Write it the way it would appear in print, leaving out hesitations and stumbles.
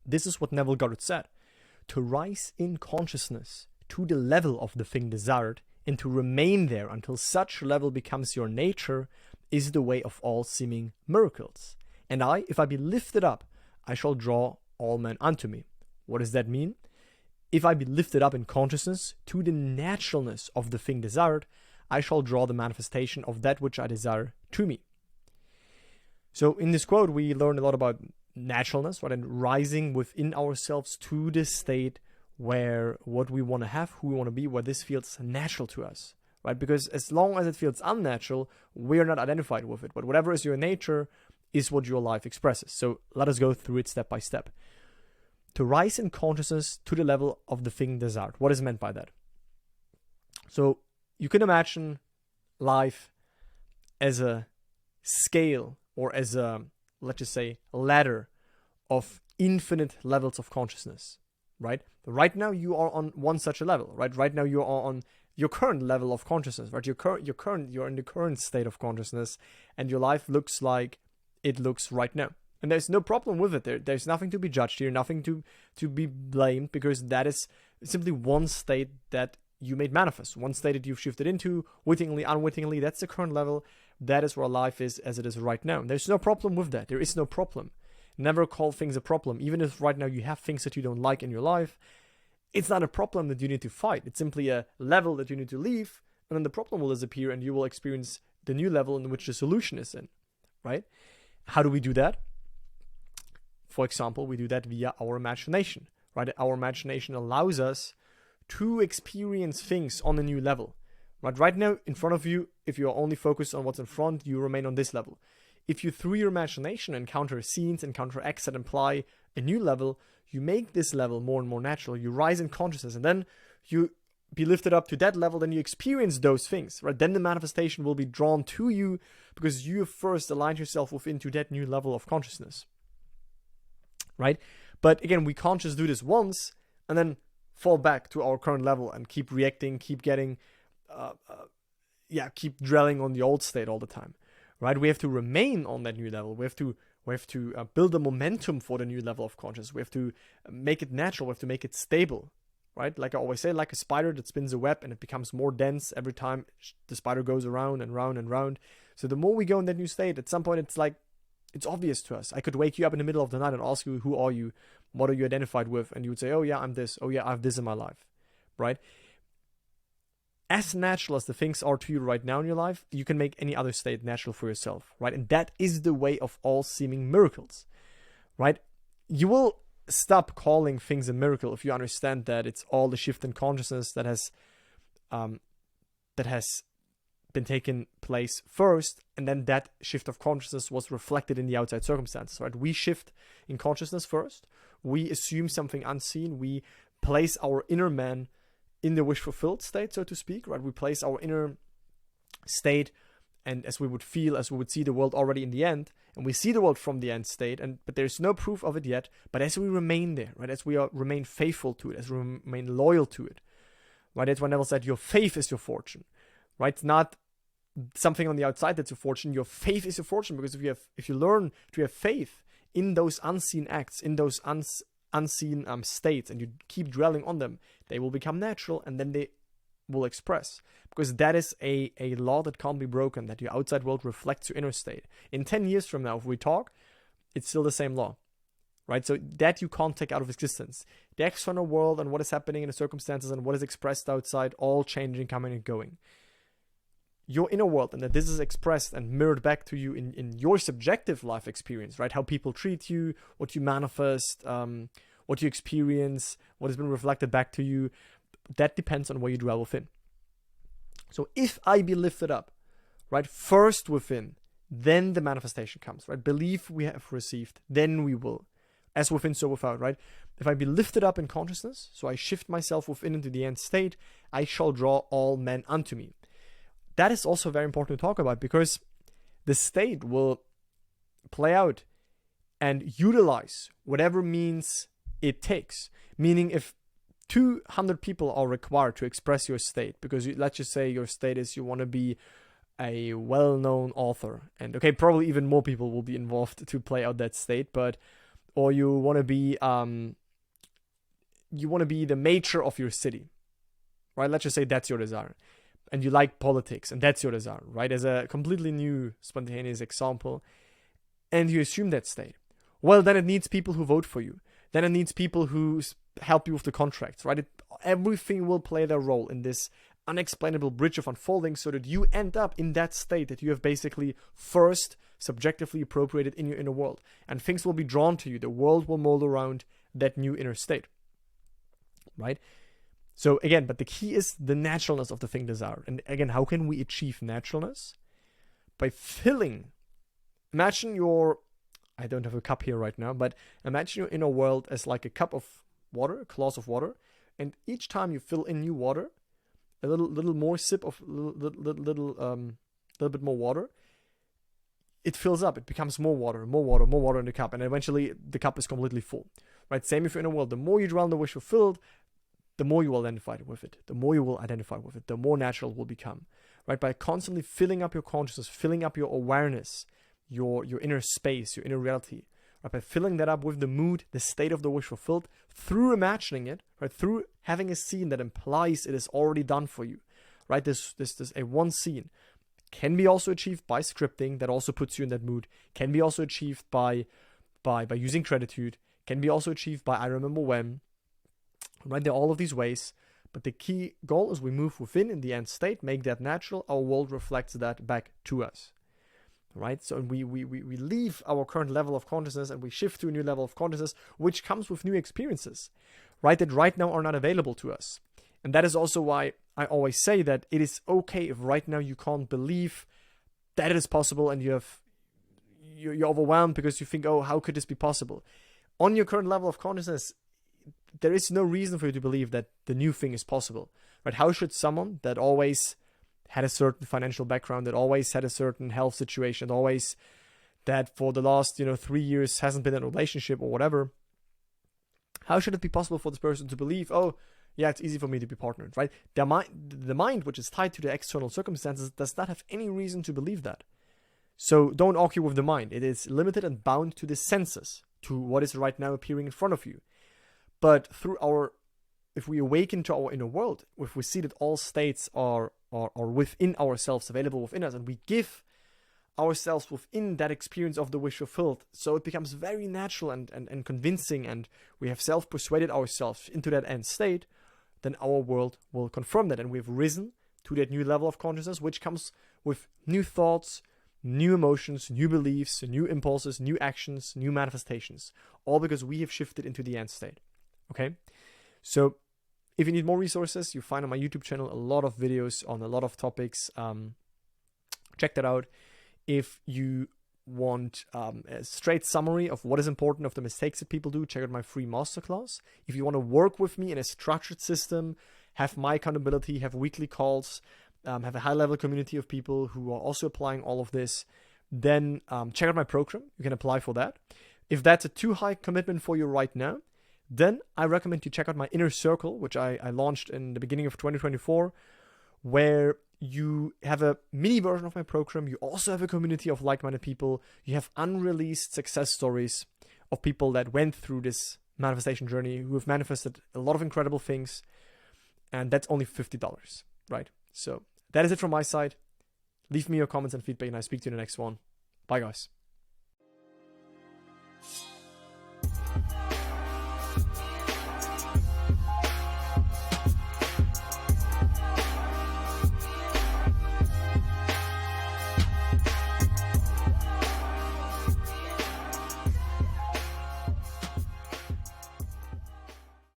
This is what Neville Goddard said. To rise in consciousness to the level of the thing desired and to remain there until such level becomes your nature is the way of all seeming miracles. And I, if I be lifted up, I shall draw all men unto me. What does that mean? If I be lifted up in consciousness to the naturalness of the thing desired, I shall draw the manifestation of that which I desire to me. So in this quote, we learn a lot about naturalness, right? And rising within ourselves to this state where what we want to have, who we want to be, where this feels natural to us, right? Because as long as it feels unnatural, we're not identified with it. But whatever is your nature is what your life expresses. So let us go through it step by step. To rise in consciousness to the level of the thing desired. What is meant by that? So you can imagine life as a scale or as a, let's just say, ladder of infinite levels of consciousness, right? Right now you are on one such a level, right? Right now you are on your current level of consciousness, right? You're in the current state of consciousness, and your life looks like it looks right now. And there's no problem with it. There's nothing to be judged here, nothing to be blamed, because that is simply one state that you made manifest, one state that you've shifted into, wittingly, unwittingly. That's the current level. That is where life is as it is right now. There's no problem with that. There is no problem. Never call things a problem. Even if right now you have things that you don't like in your life, it's not a problem that you need to fight. It's simply a level that you need to leave, and then the problem will disappear and you will experience the new level in which the solution is in, right? How do we do that? For example, we do that via our imagination, right? Our imagination allows us to experience things on a new level, right? Right now, in front of you, if you are only focused on what's in front, you remain on this level. If you, through your imagination, encounter scenes, encounter acts that imply a new level, you make this level more and more natural. You rise in consciousness, and then you be lifted up to that level, then you experience those things, right? Then the manifestation will be drawn to you because you have first aligned yourself within to that new level of consciousness, right? But again, we can't just do this once and then fall back to our current level and keep reacting, keep getting, keep dwelling on the old state all the time, right? We have to remain on that new level. We have to build a momentum for the new level of consciousness. We have to make it natural. We have to make it stable, right? Like I always say, like a spider that spins a web and it becomes more dense every time the spider goes around and round and round. So the more we go in that new state, at some point it's like, it's obvious to us. I could wake you up in the middle of the night and ask you, who are you? What are you identified with? And you would say, oh yeah, I'm this. Oh yeah, I have this in my life, right? As natural as the things are to you right now in your life, you can make any other state natural for yourself, right? And that is the way of all seeming miracles, right? You will stop calling things a miracle if you understand that it's all the shift in consciousness that has been taken place first, and then that shift of consciousness was reflected in the outside circumstances, right? We shift in consciousness first. We assume something unseen. We place our inner man in the wish-fulfilled state, so to speak, right? We place our inner state, and as we would see the world already in the end, and we see the world from the end state, but there's no proof of it yet. But as we remain there, right, as we remain faithful to it, as we remain loyal to it, right? That's why Neville said, your faith is your fortune, right? It's not something on the outside that's your fortune. Your faith is your fortune, because if you learn to have faith in those unseen acts, in those unseen states, and you keep dwelling on them, they will become natural, and then they will express, because that is a law that can't be broken, that your outside world reflects your inner state. In 10 years from now, if we talk, it's still the same law, right? So that you can't take out of existence. The external world and what is happening in the circumstances and what is expressed outside, all changing, coming and going. Your inner world, and that this is expressed and mirrored back to you in your subjective life experience, right? How people treat you, what you manifest, what you experience, what has been reflected back to you, that depends on where you dwell within. So if I be lifted up, right, first within, then the manifestation comes, right? Belief we have received, then we will. As within, so without, right? If I be lifted up in consciousness, so I shift myself within into the end state, I shall draw all men unto me. That is also very important to talk about, because the state will play out and utilize whatever means it takes. Meaning, if 200 people are required to express your state, because let's just say your state is you want to be a well-known author, and okay, probably even more people will be involved to play out that state, but or you want to be the mayor of your city, right? Let's just say that's your desire, and you like politics, and that's your desire, right? As a completely new spontaneous example, and you assume that state. Well, then it needs people who vote for you. Then it needs people who help you with the contracts, right? Everything will play their role in this unexplainable bridge of unfolding, so that you end up in that state that you have basically first subjectively appropriated in your inner world. And things will be drawn to you. The world will mold around that new inner state, right? So again, but the key is the naturalness of the thing desired. And again, how can we achieve naturalness? By filling. Imagine I don't have a cup here right now, but imagine your inner world as like a cup of water, a glass of water. And each time you fill in new water, a little more sip of little bit more water, it fills up. It becomes more water in the cup, and eventually the cup is completely full. Right? Same with your inner world. The more you dwell in the wish fulfilled, the more you will identify with it. The more you will identify with it, the more natural it will become. Right? By constantly filling up your consciousness, filling up your awareness, your inner space, your inner reality. Right? By filling that up with the mood, the state of the wish fulfilled, through imagining it, right? Through having a scene that implies it is already done for you. Right? This a one scene can be also achieved by scripting that also puts you in that mood. Can be also achieved by using gratitude. Can be also achieved by I remember when. Right? There are all of these ways, but the key goal is we move within in the end state, make that natural. Our world reflects that back to us. Right? So we leave our current level of consciousness and we shift to a new level of consciousness, which comes with new experiences, right? That right now are not available to us. And that is also why I always say that it is okay if right now you can't believe that it is possible and you're overwhelmed because you think, oh, how could this be possible? On your current level of consciousness, there is no reason for you to believe that the new thing is possible, right? How should someone that always had a certain financial background, that always had a certain health situation, that for the last 3 years hasn't been in a relationship or whatever, how should it be possible for this person to believe, oh yeah, it's easy for me to be partnered, right? The mind, which is tied to the external circumstances, does not have any reason to believe that. So don't argue with the mind. It is limited and bound to the senses, to what is right now appearing in front of you. But if we awaken to our inner world, if we see that all states are within ourselves, available within us, and we give ourselves within that experience of the wish fulfilled, so it becomes very natural and convincing, and we have self-persuaded ourselves into that end state, then our world will confirm that, and we've risen to that new level of consciousness, which comes with new thoughts, new emotions, new beliefs, new impulses, new actions, new manifestations, all because we have shifted into the end state. Okay? So if you need more resources, you find on my YouTube channel a lot of videos on a lot of topics. Check that out. If you want a straight summary of what is important, of the mistakes that people do, check out my free masterclass. If you want to work with me in a structured system, have my accountability, have weekly calls, have a high-level community of people who are also applying all of this, then check out my program. You can apply for that. If that's a too high commitment for you right now, then I recommend you check out my Inner Circle, which I launched in the beginning of 2024, where you have a mini version of my program. You also have a community of like-minded people. You have unreleased success stories of people that went through this manifestation journey, who have manifested a lot of incredible things. And that's only $50, right? So that is it from my side. Leave me your comments and feedback, and I speak to you in the next one. Bye, guys.